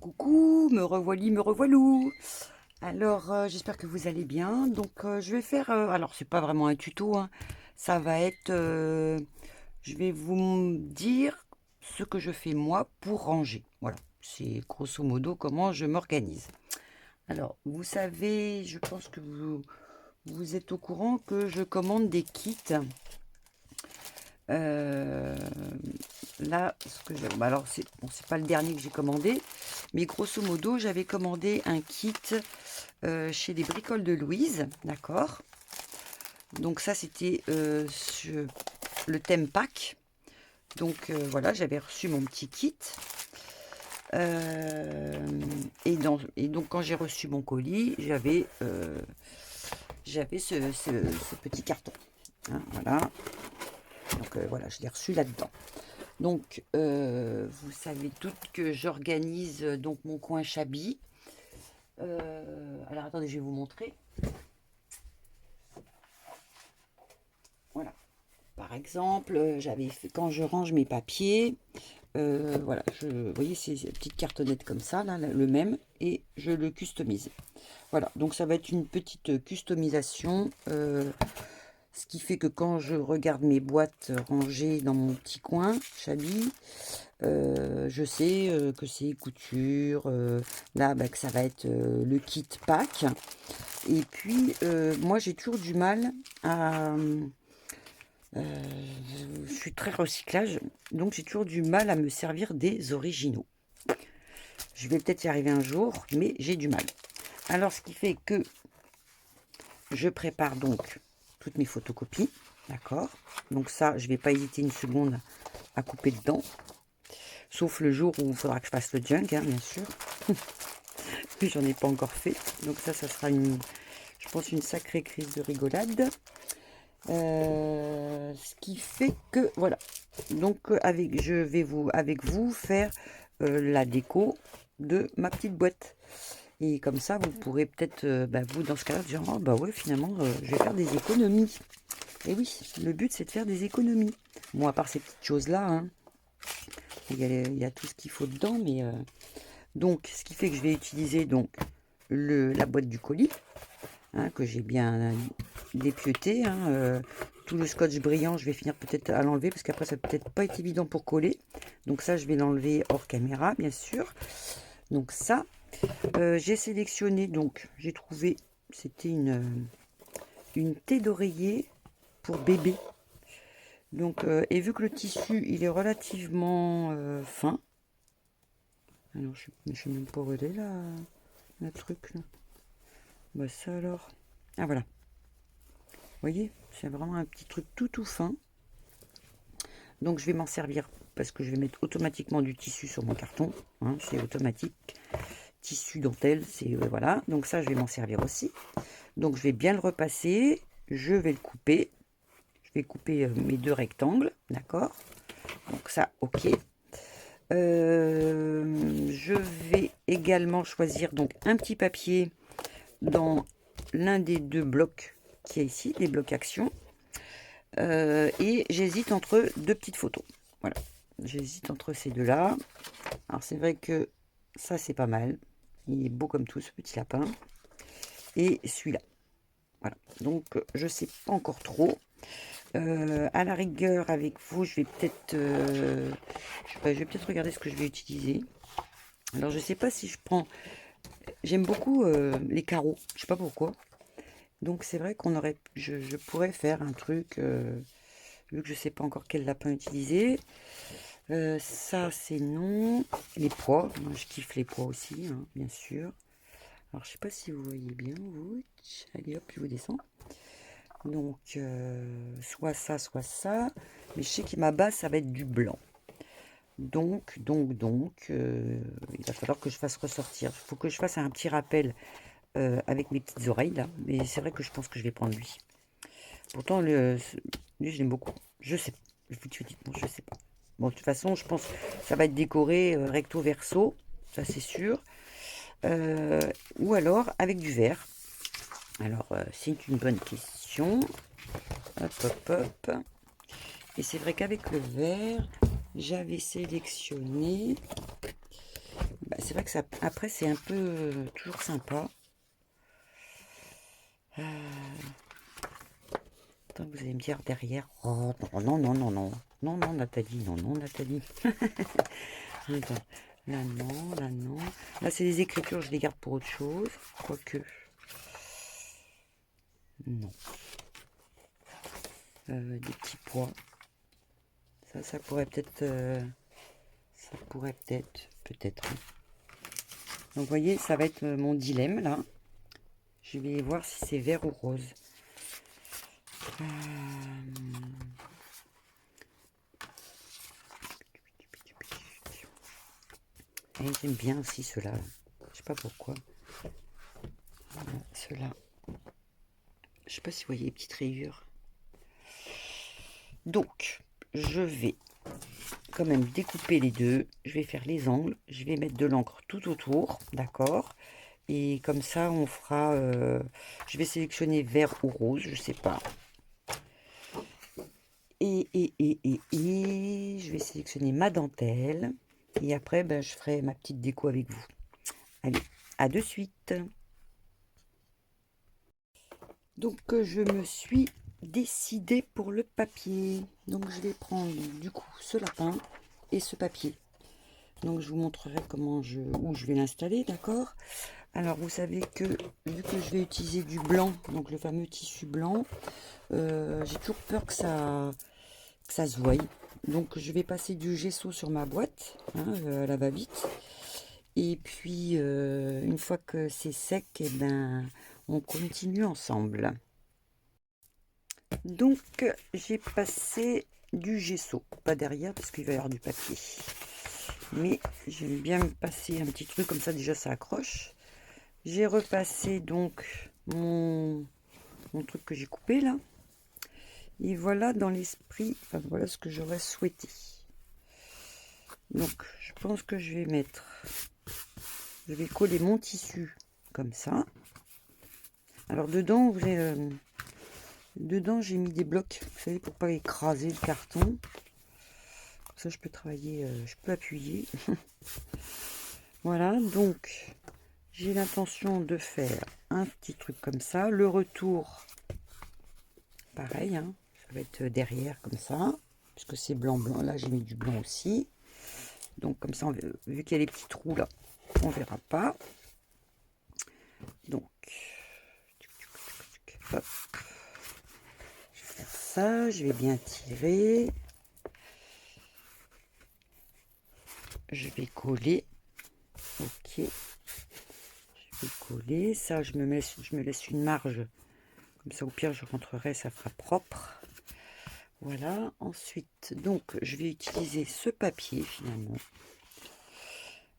Coucou, me revoilà, me revoilou. Alors, j'espère que vous allez bien. Donc, je vais faire. Alors, c'est pas vraiment un tuto, hein. Ça va être. Je vais vous dire ce que je fais moi pour ranger. Voilà. C'est grosso modo comment je m'organise. Alors, vous savez, je pense que vous êtes au courant que je commande des kits. Euh, Là, ce que j'ai, bah alors c'est bon, c'est pas le dernier que j'ai commandé, mais grosso modo, j'avais commandé un kit chez des bricoles de Louise, d'accord. Donc ça, c'était le thème Pâques. Donc voilà, j'avais reçu mon petit kit. Et donc quand j'ai reçu mon colis, j'avais ce petit carton, hein, voilà. Donc voilà, je l'ai reçu là-dedans. Donc, vous savez toutes que j'organise donc mon coin Chabi. Alors attendez, je vais vous montrer. Voilà. Par exemple, j'avais fait quand je range mes papiers. Voilà, vous voyez ces petites cartonnettes comme ça, là, le même, et je le customise. Voilà, donc ça va être une petite customisation. Ce qui fait que quand je regarde mes boîtes rangées dans mon petit coin, Chabi, je sais que c'est couture, là bah, que ça va être le kit Pâques. Et puis moi j'ai toujours du mal à... je suis très recyclage, donc j'ai toujours du mal à me servir des originaux. Je vais peut-être y arriver un jour, mais j'ai du mal. Alors ce qui fait que je prépare donc toutes mes photocopies, d'accord. Donc ça, je vais pas hésiter une seconde à couper dedans. Sauf le jour où il faudra que je fasse le junk, hein, bien sûr. Puis j'en ai pas encore fait. Donc ça sera je pense, une sacrée crise de rigolade. Ce qui fait que, voilà. Donc je vais avec vous faire la déco de ma petite boîte. Et comme ça, vous pourrez peut-être, vous, dans ce cas-là, dire, oh, bah ouais, finalement, je vais faire des économies. Et oui, le but, c'est de faire des économies. Bon, à part ces petites choses-là, hein, il y a tout ce qu'il faut dedans, mais... Donc, ce qui fait que je vais utiliser donc la boîte du colis, hein, que j'ai bien dépieté. Hein, tout le scotch brillant, je vais finir peut-être à l'enlever, parce qu'après, ça va peut-être pas être évident pour coller. Donc ça, je vais l'enlever hors caméra, bien sûr. Donc ça, j'ai sélectionné, donc j'ai trouvé, c'était une thé d'oreiller pour bébé. Donc, et vu que le tissu, il est relativement fin, alors je sais même pas où elle est là, le truc là. Bah ça alors. Ah voilà. Vous voyez, c'est vraiment un petit truc tout fin. Donc je vais m'en servir parce que je vais mettre automatiquement du tissu sur mon carton. Hein, c'est automatique. Tissu dentelle, c'est voilà. Donc ça, je vais m'en servir aussi. Donc je vais bien le repasser. Je vais le couper. Je vais couper mes deux rectangles, d'accord. Donc ça, ok. Je vais également choisir donc un petit papier dans l'un des deux blocs qui est ici, les blocs action. Et j'hésite entre deux petites photos. Voilà, j'hésite entre ces deux-là. Alors c'est vrai que ça c'est pas mal. Il est beau comme tout ce petit lapin. Et celui-là. Voilà, donc je sais pas encore trop. À la rigueur avec vous, je vais peut-être je vais peut-être regarder ce que je vais utiliser. Alors je sais pas si je prends... J'aime beaucoup les carreaux, je sais pas pourquoi. Donc c'est vrai je pourrais faire un truc, vu que je sais pas encore quel lapin utiliser. Ça c'est non. Les pois, moi je kiffe les pois aussi, hein, bien sûr. Alors je sais pas si vous voyez bien, vous. Allez hop, je vous descends. Donc soit ça, soit ça. Mais je sais que ma base ça va être du blanc. Donc, il va falloir que je fasse ressortir. Il faut que je fasse un petit rappel avec mes petites oreilles là. Mais c'est vrai que je pense que je vais prendre lui. Pourtant, lui, je l'aime beaucoup. Je sais pas. Je vous dis honnêtement, je sais pas. Bon, de toute façon, je pense que ça va être décoré recto verso. Ça, c'est sûr. Ou alors avec du vert. Alors, c'est une bonne question. Hop, hop, hop. Et c'est vrai qu'avec le vert, j'avais sélectionné... c'est vrai que ça, après, c'est un peu toujours sympa. Attends, vous allez me dire derrière. Oh non, non, non, non, non. Non, non, Nathalie, non, non, Nathalie. Attends. Là, non, là, non. Là, c'est les écritures, je les garde pour autre chose. Quoique. Non. Des petits pois. Ça pourrait peut-être... ça pourrait peut-être. Donc, vous voyez, ça va être mon dilemme, là. Je vais voir si c'est vert ou rose. Et j'aime bien aussi ceux-là. Je sais pas pourquoi. Ceux-là. Je sais pas si vous voyez les petites rayures. Donc, je vais quand même découper les deux. Je vais faire les angles. Je vais mettre de l'encre tout autour. D'accord. Et comme ça, on fera... je vais sélectionner vert ou rose. Je sais pas. Et je vais sélectionner ma dentelle. Et après, ben, je ferai ma petite déco avec vous. Allez, à de suite. Donc, je me suis décidée pour le papier. Donc, je vais prendre du coup ce lapin et ce papier. Donc, je vous montrerai où je vais l'installer, d'accord? Alors, vous savez que, vu que je vais utiliser du blanc, donc le fameux tissu blanc, j'ai toujours peur que ça se voie. Donc, je vais passer du gesso sur ma boîte, hein, à la va-vite. Et puis, une fois que c'est sec, eh ben, on continue ensemble. Donc, j'ai passé du gesso, pas derrière parce qu'il va y avoir du papier. Mais j'aime bien me passer un petit truc comme ça, déjà ça accroche. J'ai repassé donc mon truc que j'ai coupé là. Et voilà dans l'esprit, enfin, voilà ce que j'aurais souhaité. Donc, je pense que je vais coller mon tissu comme ça. Alors dedans, j'ai mis des blocs, vous savez, pour pas écraser le carton. Comme ça, je peux travailler, je peux appuyer. Voilà, donc j'ai l'intention de faire un petit truc comme ça. Le retour, pareil, hein, ça va être derrière comme ça, puisque c'est blanc, blanc. Là, j'ai mis du blanc aussi. Donc comme ça, vu qu'il y a les petits trous là, on verra pas. Donc, hop. Je vais faire ça, je vais bien tirer. Je vais coller. Ok. Je vais coller. Ça, je me laisse une marge. Comme ça, au pire, je rentrerai, ça fera propre. Voilà. Ensuite, donc, je vais utiliser ce papier, finalement.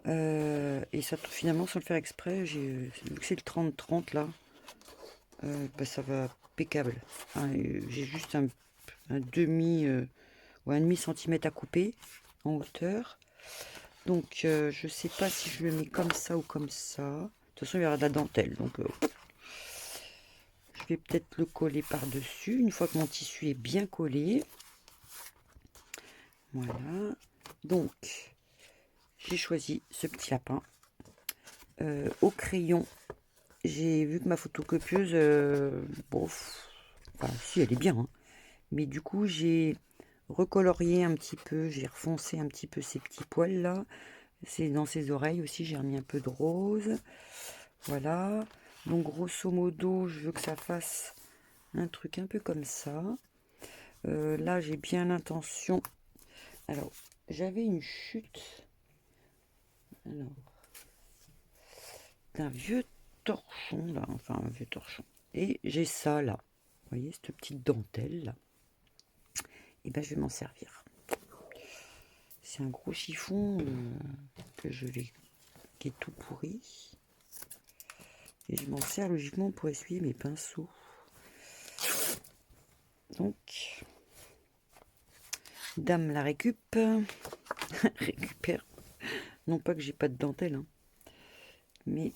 Et ça, finalement, sans le faire exprès, vu que c'est le 30-30, là, bah, ça va impeccable. Hein, j'ai juste un demi... ou un demi-centimètre à couper en hauteur. Donc, je sais pas si je le mets comme ça ou comme ça. De toute façon, il y aura de la dentelle. Donc, je vais peut-être le coller par-dessus. Une fois que mon tissu est bien collé. Voilà. Donc, j'ai choisi ce petit lapin. Au crayon, j'ai vu que ma photocopieuse, bon, enfin, si, elle est bien. Hein. Mais du coup, j'ai recolorié un petit peu. J'ai refoncé un petit peu ces petits poils là. C'est dans ses oreilles aussi, j'ai remis un peu de rose. Voilà. Donc, grosso modo, je veux que ça fasse un truc un peu comme ça. Là, j'ai bien l'intention. Alors, j'avais une chute. Alors, d'un vieux torchon, là. Enfin, un vieux torchon. Et j'ai ça, là. Vous voyez, cette petite dentelle, là. Et ben, je vais m'en servir. C'est un gros chiffon qui est tout pourri. Et je m'en sers logiquement pour essuyer mes pinceaux. Donc, dame la récupère. Non pas que j'ai pas de dentelle, hein. Mais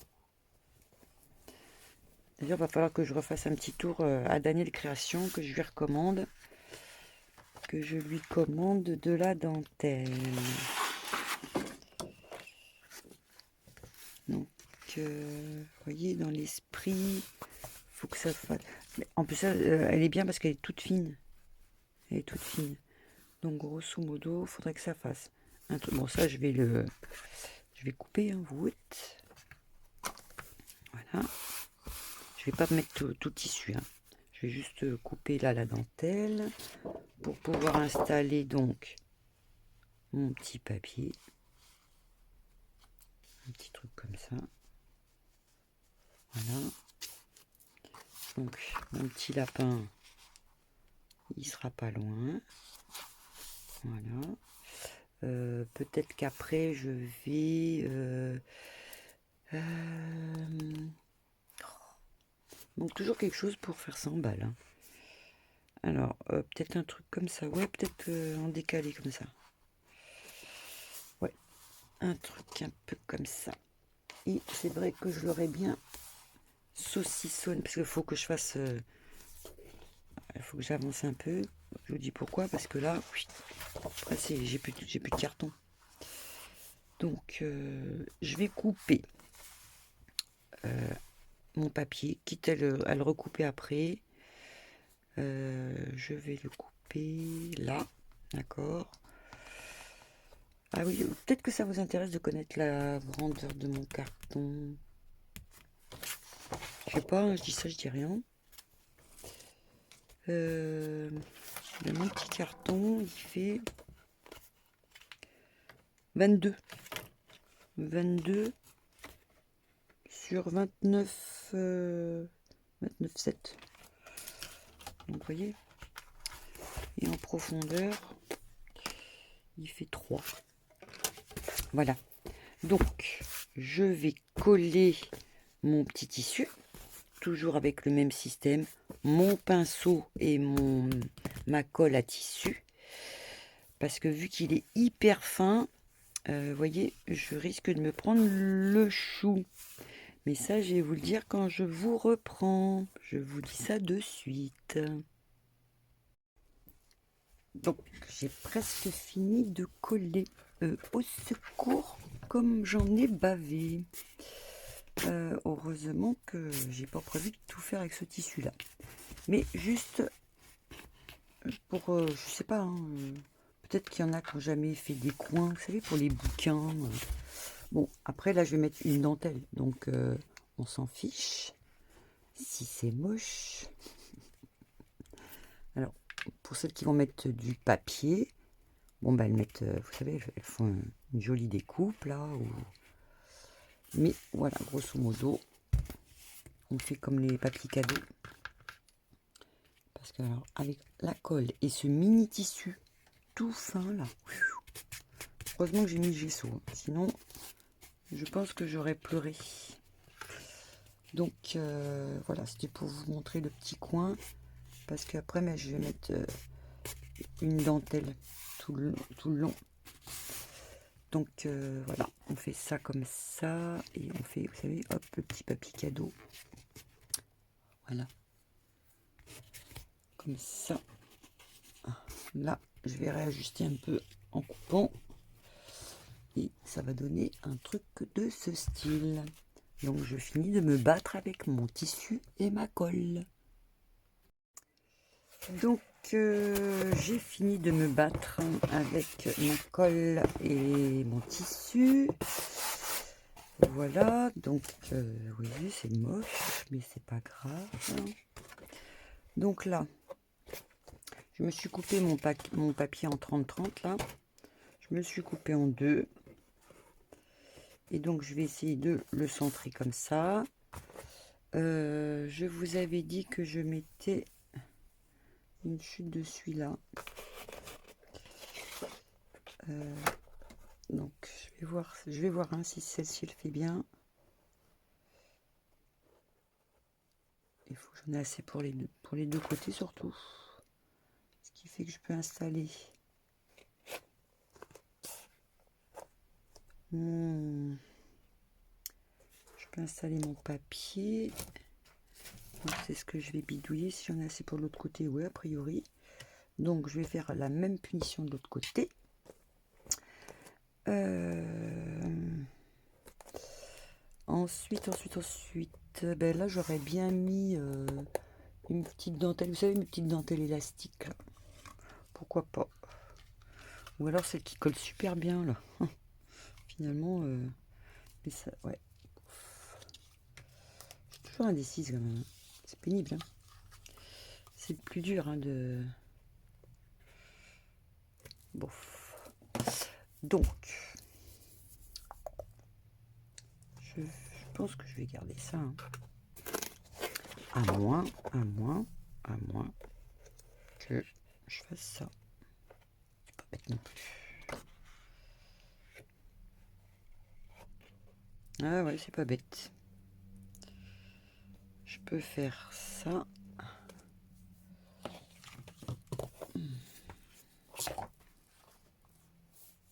d'ailleurs, il va falloir que je refasse un petit tour à Daniel Création, que je lui recommande. Que je lui commande de la dentelle. Donc, vous voyez, dans l'esprit, faut que ça fasse... En plus, elle est bien parce qu'elle est toute fine. Elle est toute fine. Donc, grosso modo, il faudrait que ça fasse un truc. Bon, ça, je vais couper, hein, vous êtes. Voilà. Je vais pas mettre tout le tissu, hein. Je vais juste couper là la dentelle pour pouvoir installer donc mon petit papier. Un petit truc comme ça. Voilà. Donc, mon petit lapin, il sera pas loin. Voilà. Peut-être qu'après, je vais... donc, toujours quelque chose pour faire 100 balles. Hein. Alors, peut-être un truc comme ça. Ouais, peut-être en décalé comme ça. Ouais, un truc un peu comme ça. Et c'est vrai que je l'aurais bien saucissonné, parce qu'il faut que je fasse... il faut que j'avance un peu. Je vous dis pourquoi, parce que là, après, j'ai plus de carton. Donc, je vais couper mon papier, quitte à le recouper après. Je vais le couper là, d'accord. Ah oui, peut-être que ça vous intéresse de connaître la grandeur de mon carton. Je sais pas, je dis ça, je dis rien. Mon petit carton, il fait 22 sur 29 7. Donc vous voyez, et en profondeur il fait 3. Voilà, donc je vais coller mon petit tissu toujours avec le même système, mon pinceau et ma colle à tissu, parce que vu qu'il est hyper fin, vous voyez, je risque de me prendre le chou. Mais ça, je vais vous le dire quand je vous reprends. Je vous dis ça de suite. Donc, j'ai presque fini de coller. Au secours, comme j'en ai bavé. Heureusement que j'ai pas prévu de tout faire avec ce tissu-là. Mais juste pour, je sais pas, hein, peut-être qu'il y en a qui n'ont jamais fait des coins, vous savez, pour les bouquins. Bon, après, là, je vais mettre une dentelle. Donc, on s'en fiche. Si c'est moche. Alors, pour celles qui vont mettre du papier, bon, bah, elles mettent, vous savez, elles font une jolie découpe, là. Mais voilà, grosso modo, on fait comme les papiers cadeaux. Parce que, alors, avec la colle et ce mini tissu tout fin, là, heureusement que j'ai mis le gesso. Sinon, je pense que j'aurais pleuré. Donc, voilà, c'était pour vous montrer le petit coin. Parce qu'après, je vais mettre une dentelle tout le long. Donc, voilà, on fait ça comme ça. Et on fait, vous savez, hop, le petit papier cadeau. Voilà. Comme ça. Là, je vais réajuster un peu en coupant. Et ça va donner un truc de ce style. Donc, je finis de me battre avec mon tissu et ma colle. Donc, j'ai fini de me battre avec ma colle et mon tissu. Voilà, donc, oui, c'est moche, mais c'est pas grave. Donc là, je me suis coupé mon papier en 30-30, là. Je me suis coupé en deux. Et donc, je vais essayer de le centrer comme ça. Je vous avais dit que je mettais une chute de celui-là. Donc, je vais voir hein, si celle-ci elle fait bien. Il faut que j'en ai assez pour les deux côtés surtout. Ce qui fait que je peux installer je peux installer mon papier. C'est ce que je vais bidouiller. Si j'en ai assez pour l'autre côté, oui, a priori. Donc, je vais faire la même punition de l'autre côté. Ensuite, ben là j'aurais bien mis une petite dentelle, vous savez, une petite dentelle élastique là. Pourquoi pas? Ou alors celle qui colle super bien là. Finalement, mais ça, ouais. Je suis toujours indécise quand même, hein. C'est pénible, hein. C'est le plus dur, hein, de. Bon. Donc, je pense que je vais garder ça, hein. À moins que je fasse ça. C'est pas bête non plus. Ah ouais, c'est pas bête. Je peux faire ça.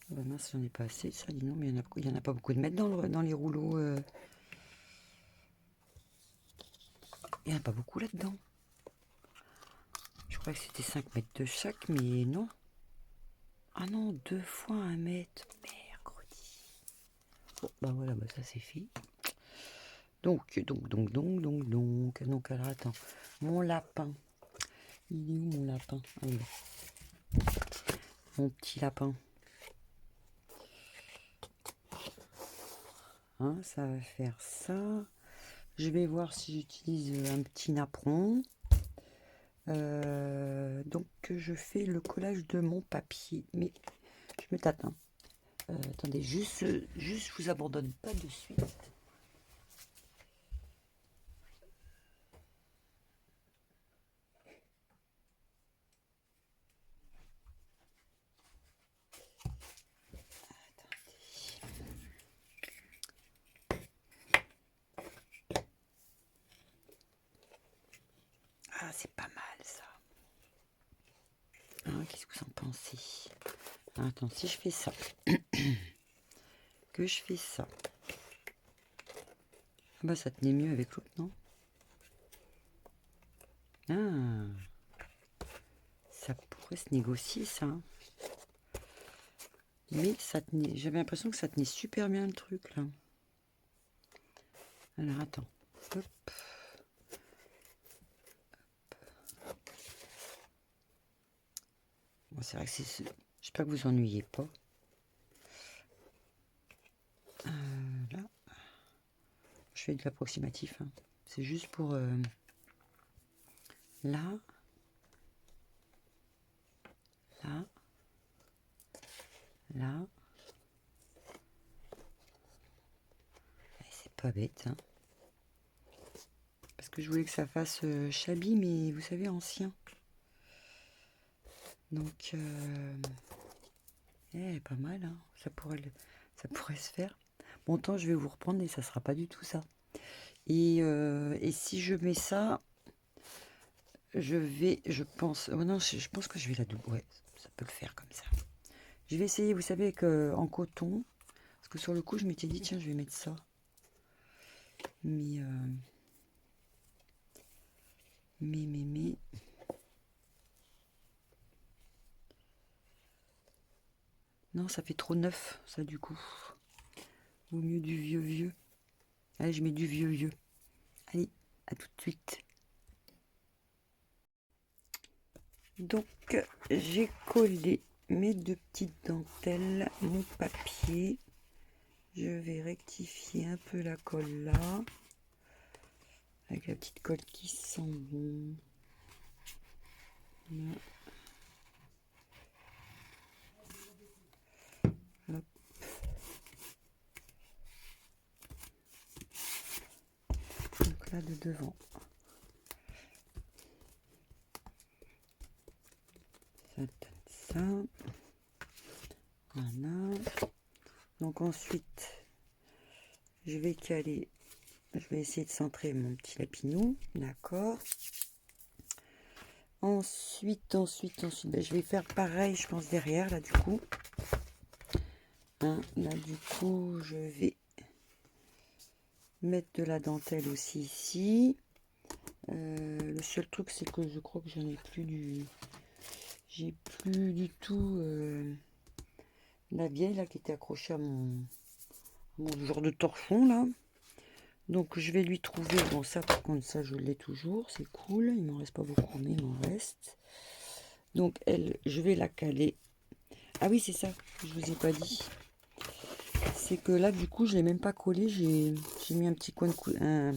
Ah bah mince, j'en ai pas assez, ça, dis non, mais il y en a pas beaucoup de mètres dans les rouleaux. Il n'y en a pas beaucoup là-dedans. Je croyais que c'était 5 mètres de chaque, mais non. Ah non, 2 fois 1 mètre. Mercredi. Bon, bah voilà, bah ça c'est fait. Donc, alors attends. Mon lapin. Il est où mon lapin? Ah, il est là. Mon petit lapin. Hein, ça va faire ça. Je vais voir si j'utilise un petit napperon. Donc je fais le collage de mon papier. Mais je me tâte, hein. Attendez, juste je vous abandonne pas de suite. Ah, c'est pas mal ça. Ah, qu'est-ce que vous en pensez? Ah, attends, si je fais ça, que je fais ça. Ah bah ça tenait mieux avec l'autre, non? Ah, ça pourrait se négocier ça, hein. Mais ça tenait, j'avais l'impression que ça tenait super bien le truc là. Alors attends, hop. Bon, c'est vrai que c'est. J'espère que vous ennuyez pas. Là, je fais de l'approximatif, hein. C'est juste pour là, là, là. C'est pas bête, hein. Parce que je voulais que ça fasse shabby, mais vous savez, ancien. Donc, pas mal, hein. Ça pourrait se faire. Bon temps, je vais vous reprendre et ça sera pas du tout ça. Et si je mets ça, je pense, oh non, je pense que je vais la doubler. Ouais, ça peut le faire comme ça. Je vais essayer, vous savez, en coton, parce que sur le coup, je m'étais dit, tiens, je vais mettre ça. Mais, non, ça fait trop neuf, ça, du coup. Vaut mieux du vieux. Allez, je mets du vieux. Allez, à tout de suite. Donc, j'ai collé mes deux petites dentelles, mon papier. Je vais rectifier un peu la colle là. Avec la petite colle qui sent bon. Là. Hop. Donc là, de devant. Ça donne ça. Voilà. Donc ensuite, je vais caler. Je vais essayer de centrer mon petit lapinou. D'accord. Ensuite, ben, je vais faire pareil, je pense, derrière, là, du coup. Hein, là, du coup, je vais mettre de la dentelle aussi ici. Le seul truc, c'est que je crois que j'en ai plus du... J'ai plus du tout la vieille, là, qui était accrochée à mon genre de torchon, là. Donc je vais lui trouver, bon ça par contre ça je l'ai toujours, c'est cool, il m'en reste pas beaucoup mais il m'en reste. Donc elle, je vais la caler. Ah oui c'est ça, je vous ai pas dit. C'est que là du coup je l'ai même pas collé, j'ai mis un petit coin de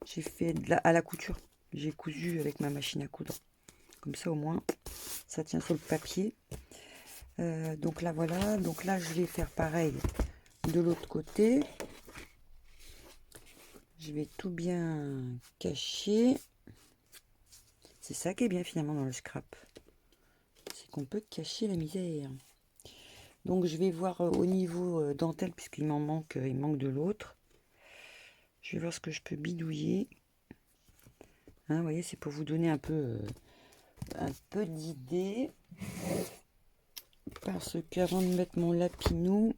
j'ai fait à la couture. J'ai cousu avec ma machine à coudre. Comme ça au moins ça tient sur le papier. Donc là voilà, donc là je vais faire pareil de l'autre côté. Je vais tout bien cacher. C'est ça qui est bien finalement dans le scrap. C'est qu'on peut cacher la misère. Donc je vais voir au niveau dentelle, puisqu'il m'en manque, il manque de l'autre. Je vais voir ce que je peux bidouiller. Hein, vous voyez, c'est pour vous donner un peu d'idée. Parce qu'avant de mettre mon lapinou,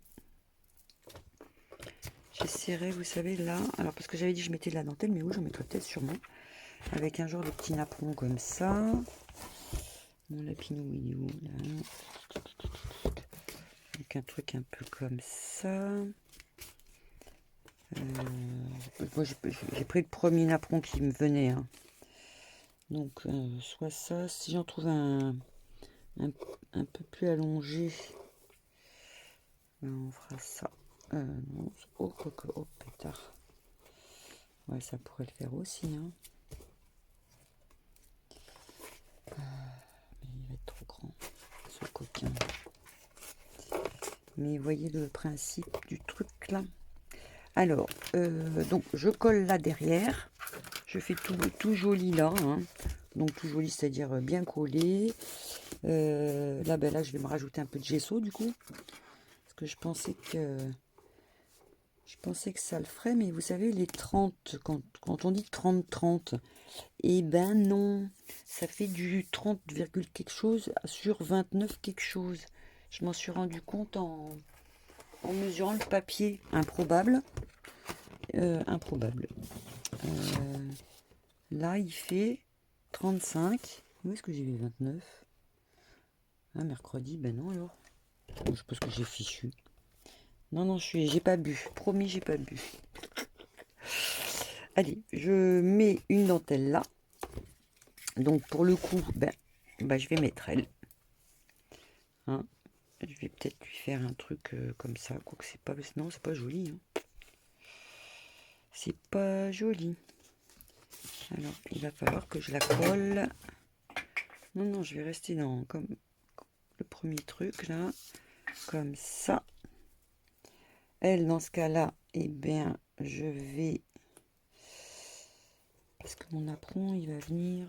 j'essaierai, vous savez, là. Alors parce que j'avais dit que je mettais de la dentelle, mais oui, j'en mettrai peut-être sûrement. Avec un genre de petit napperon comme ça. Mon lapinou, il est où là? Avec un truc un peu comme ça. Moi j'ai pris le premier napperon qui me venait. Hein. Donc soit ça, si j'en trouve un peu plus allongé, ben, on fera ça. Non, oh, oh pétard. Ouais, ça pourrait le faire aussi. Hein. Mais il va être trop grand, ce coquin. Mais voyez le principe du truc là. Alors, donc je colle là derrière. Je fais tout joli là. Hein. Donc tout joli, c'est-à-dire bien collé. Là, ben là, je vais me rajouter un peu de gesso du coup. Parce que je pensais que ça le ferait. Mais vous savez, les 30, quand on dit 30-30, eh ben non. Ça fait du 30, quelque chose sur 29 quelque chose. Je m'en suis rendu compte en mesurant le papier. Improbable. Improbable. Là, il fait 35. Où est-ce que j'ai vu 29? Ah, mercredi, ben non alors. Je pense que j'ai fichu. Non, j'ai pas bu. Promis, j'ai pas bu. Allez, je mets une dentelle là. Donc pour le coup, je vais mettre elle. Hein, je vais peut-être lui faire un truc comme ça. Quoique c'est pas. Non, c'est pas joli. Hein. C'est pas joli. Alors, il va falloir que je la colle. Non, je vais rester dans comme le premier truc là. Comme ça. Elle, dans ce cas-là, eh bien, je vais... Parce que mon apron, il va venir...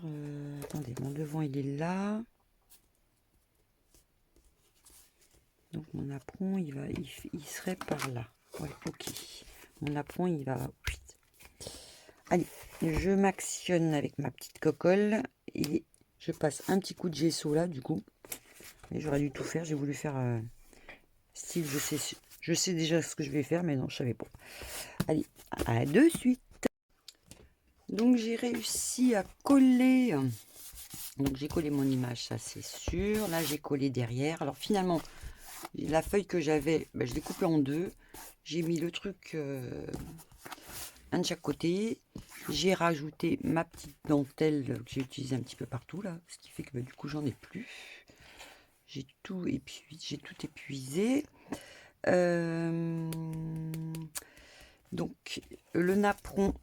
Attendez, mon devant, il est là. Donc, mon apron, il serait par là. Ouais, ok. Mon apron, il va... Allez, je m'actionne avec ma petite cocolle. Et je passe un petit coup de gesso là, du coup. Mais j'aurais dû tout faire. J'ai voulu faire... style, je sais déjà ce que je vais faire, mais non, je savais pas. Allez, à de suite. Donc j'ai réussi à coller. Donc j'ai collé mon image, ça c'est sûr. Là j'ai collé derrière. Alors finalement, la feuille que j'avais, je l'ai coupée en deux. J'ai mis le truc un de chaque côté. J'ai rajouté ma petite dentelle que j'ai utilisée un petit peu partout là. Ce qui fait que du coup j'en ai plus. J'ai tout épuisé. Donc le napperon.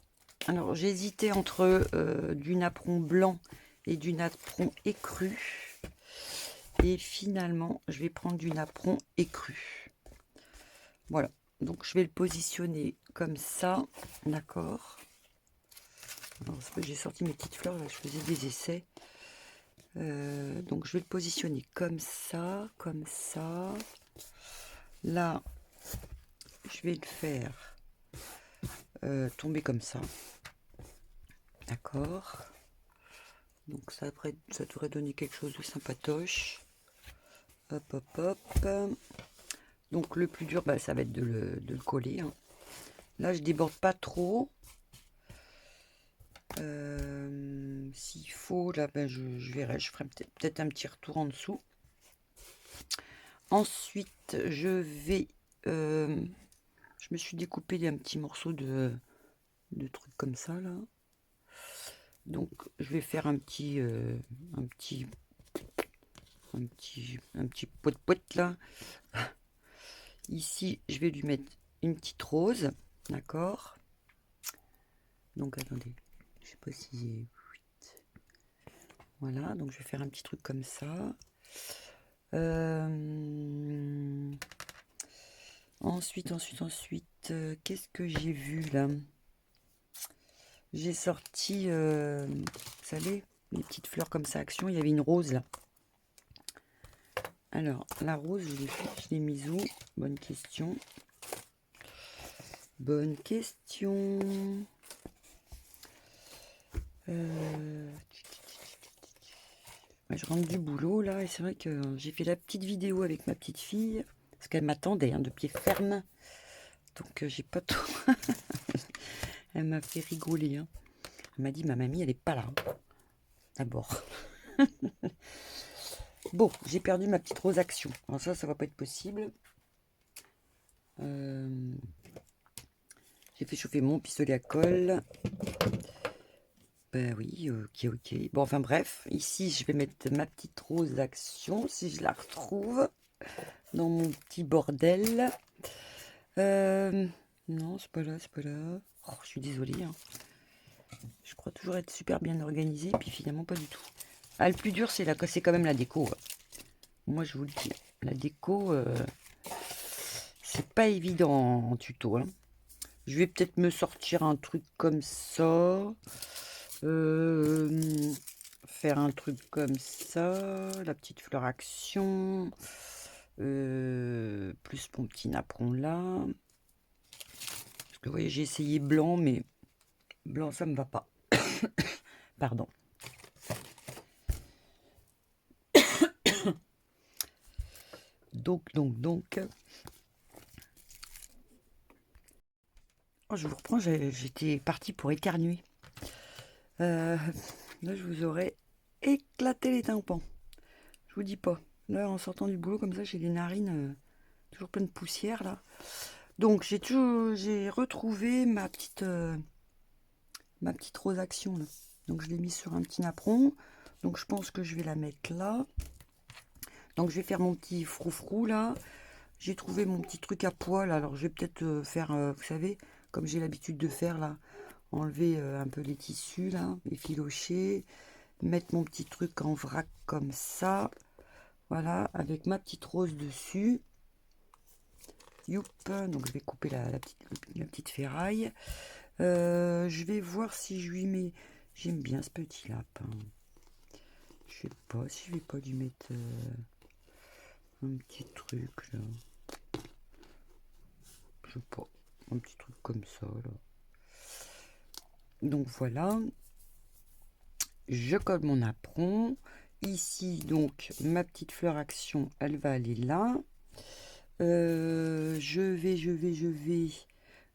Alors j'ai hésité entre du napperon blanc et du napperon écru. Et finalement, je vais prendre du napperon écru. Voilà. Donc je vais le positionner comme ça. D'accord. J'ai sorti mes petites fleurs, là, je faisais des essais. Donc je vais le positionner comme ça, comme ça. Là, je vais le faire tomber comme ça. D'accord. Donc ça devrait donner quelque chose de sympatoche. Hop, hop, hop. Donc le plus dur, ça va être de le coller. Hein. Là, je déborde pas trop. S'il faut, là, je verrai. Je ferai peut-être un petit retour en dessous. Ensuite, je vais... je me suis découpé un petit morceau de de trucs comme ça là. Donc je vais faire un petit poète là. Ici je vais lui mettre une petite rose, d'accord. Donc attendez, je sais pas si voilà, donc je vais faire un petit truc comme ça. Ensuite, qu'est-ce que j'ai vu là? J'ai sorti, vous savez, les petites fleurs comme ça, Action. Il y avait une rose là. Alors, la rose, je l'ai mise où? Bonne question. Bonne question. Je rentre du boulot là, et c'est vrai que j'ai fait la petite vidéo avec ma petite fille, parce qu'elle m'attendait de pied ferme. Donc, j'ai pas tout. Elle m'a fait rigoler. Hein. Elle m'a dit, ma mamie, elle est pas là. D'abord. Bon, j'ai perdu ma petite rose Action. Alors ça va pas être possible. J'ai fait chauffer mon pistolet à colle. Ben oui, ok. Bon, enfin bref, ici, je vais mettre ma petite rose d'Action, si je la retrouve, dans mon petit bordel. Non, c'est pas là. Oh, je suis désolée. Hein. Je crois toujours être super bien organisée, puis finalement pas du tout. Ah, le plus dur, c'est quand même la déco. Moi, je vous le dis, la déco, c'est pas évident en tuto. Hein. Je vais peut-être me sortir un truc comme ça. Faire un truc comme ça. La petite fleur Action. Plus mon petit napperon là. Parce que vous voyez, j'ai essayé blanc, mais blanc, ça me va pas. Pardon. Donc. Oh, je vous reprends, j'étais partie pour éternuer. Là, je vous aurais éclaté les tympans. Je vous dis pas. Là, en sortant du boulot, comme ça, j'ai les narines toujours pleines de poussière, là. Donc, j'ai retrouvé ma petite rose Action, là. Donc, je l'ai mise sur un petit napperon. Donc, je pense que je vais la mettre là. Donc, je vais faire mon petit froufrou, là. J'ai trouvé mon petit truc à poil. Alors, je vais peut-être faire, vous savez, comme j'ai l'habitude de faire, là. Enlever un peu les tissus, là, les filocher. Mettre mon petit truc en vrac comme ça. Voilà, avec ma petite rose dessus. Youp, donc je vais couper la petite ferraille. Je vais voir si je lui mets... J'aime bien ce petit lapin. Je sais pas si je vais pas lui mettre un petit truc là. Je sais pas, un petit truc comme ça là. Donc voilà. Je colle mon apron. Ici donc ma petite fleur Action, elle va aller là. Je vais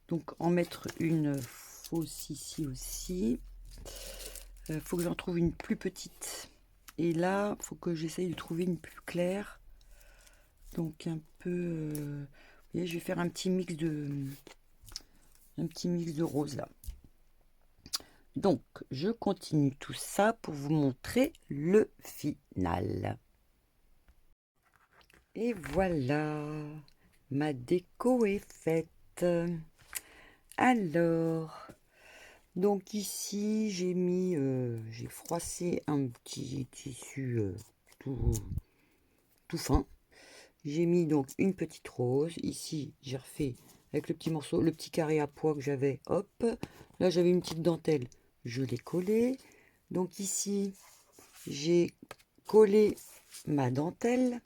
donc en mettre une fausse ici aussi. Faut que j'en trouve une plus petite. Et là, faut que j'essaye de trouver une plus claire. Donc un peu... vous voyez, je vais faire un petit mix de rose là. Donc, je continue tout ça pour vous montrer le final. Et voilà, ma déco est faite. Alors, donc ici, j'ai froissé un petit tissu tout fin. J'ai mis donc une petite rose. Ici, j'ai refait avec le petit morceau, le petit carré à pois que j'avais. Hop, là j'avais une petite dentelle. Je l'ai collé. Donc ici, j'ai collé ma dentelle.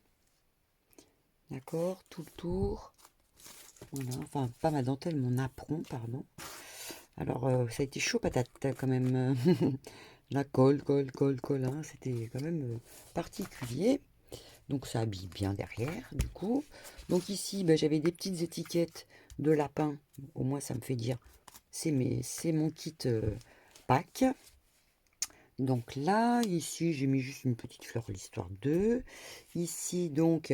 D'accord, tout le tour. Voilà, enfin pas ma dentelle, mon apron, pardon. Alors ça a été chaud patate quand même. La colle. Hein, c'était quand même particulier. Donc ça habille bien derrière, du coup. Donc ici, ben, j'avais des petites étiquettes de lapin. Au moins, ça me fait dire, c'est mon kit Pâques. Donc là, ici, j'ai mis juste une petite fleur, l'histoire 2. Ici, donc,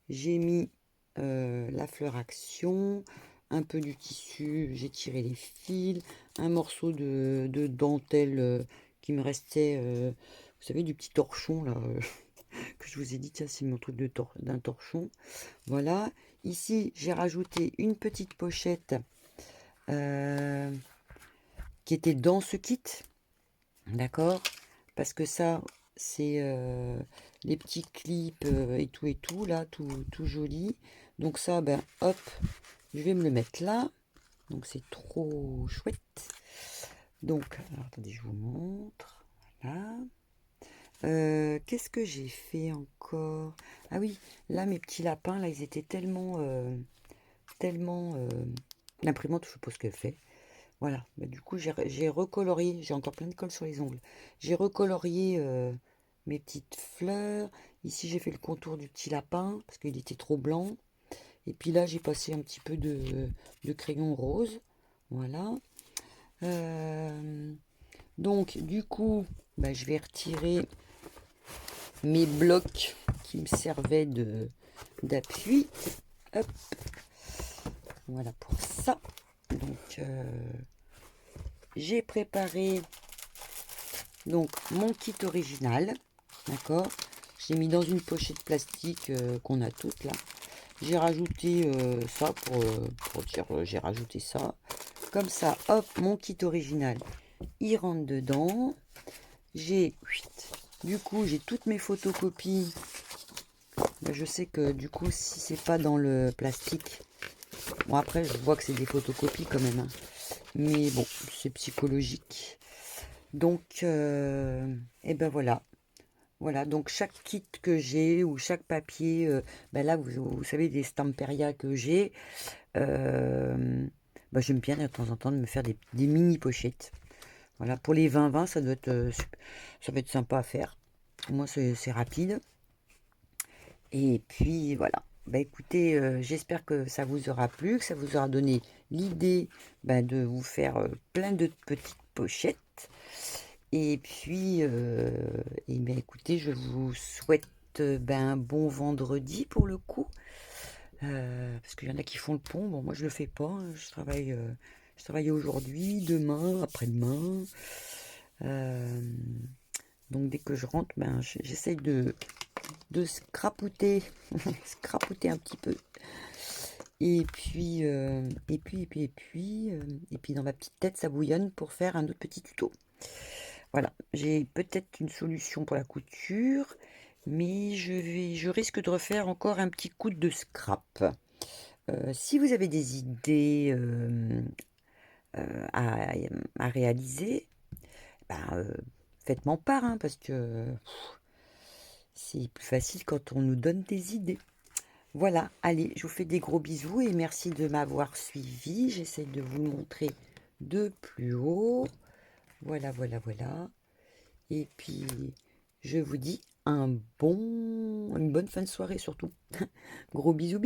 j'ai mis la fleur Action. un peu du tissu, j'ai tiré les fils, un morceau de dentelle qui me restait, vous savez, du petit torchon là, que je vous ai dit, tiens, c'est mon truc d'un torchon. Voilà, ici j'ai rajouté une petite pochette qui était dans ce kit, d'accord, parce que ça, c'est les petits clips et tout, là, tout joli. Donc ça, ben hop, je vais me le mettre là. Donc c'est trop chouette. Donc, alors, attendez, je vous montre. Voilà. Qu'est-ce que j'ai fait encore? Ah oui, là, mes petits lapins, là, ils étaient tellement... l'imprimante, je suppose qu'elle fait. Voilà, bah, du coup, j'ai recolorié, j'ai encore plein de colle sur les ongles. J'ai recolorié mes petites fleurs. Ici, j'ai fait le contour du petit lapin, parce qu'il était trop blanc. Et puis là, j'ai passé un petit peu de crayon rose. Voilà. Donc, du coup, bah, je vais retirer mes blocs qui me servaient d'appui. Hop. Voilà pour ça. Donc, j'ai préparé donc mon kit original. D'accord. J'ai mis dans une pochette plastique qu'on a toutes là. J'ai rajouté ça pour dire j'ai rajouté ça. Comme ça, hop, mon kit original, il rentre dedans. J'ai, du coup, j'ai toutes mes photocopies. Là, je sais que du coup, si c'est pas dans le plastique, bon après, je vois que c'est des photocopies quand même, hein. Mais bon, c'est psychologique. Donc, et ben voilà. Voilà, donc chaque kit que j'ai ou chaque papier, ben là, vous savez, des Stamperia que j'ai, bah, j'aime bien de temps en temps de me faire des mini pochettes. Voilà, pour les 20-20, ça doit être, ça va être sympa à faire. Au moins, c'est rapide. Et puis, voilà. Bah, écoutez, j'espère que ça vous aura plu, que ça vous aura donné l'idée bah, de vous faire plein de petites pochettes. Et puis, et bien, écoutez, je vous souhaite ben, un bon vendredi pour le coup. Parce qu'il y en a qui font le pont. Bon, moi, je le fais pas, hein. Je travaille aujourd'hui, demain, après-demain. Euh, donc, dès que je rentre, ben, j'essaye de scrapouter, scrapouter un petit peu. Et puis, dans ma petite tête, ça bouillonne pour faire un autre petit tuto. Voilà, j'ai peut-être une solution pour la couture, mais je risque de refaire encore un petit coup de scrap. Si vous avez des idées à réaliser, ben, faites-m'en part, hein, parce que c'est plus facile quand on nous donne des idées. Voilà, allez, je vous fais des gros bisous et merci de m'avoir suivi. J'essaie de vous le montrer de plus haut. Voilà, voilà, voilà. Et puis, je vous dis une bonne fin de soirée surtout. Gros bisous.